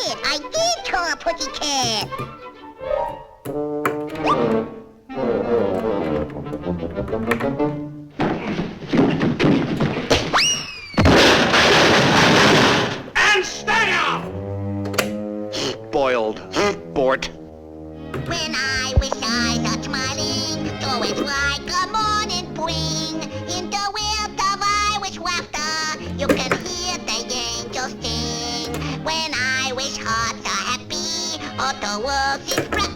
it! I did call Pussycat! And stay out! Spoiled sport. When I wish eyes are smiling, so it's like a morning spring. In the wild of Irish laughter, you can hear the angels sing. When I wish hearts are happy, all the world is bright.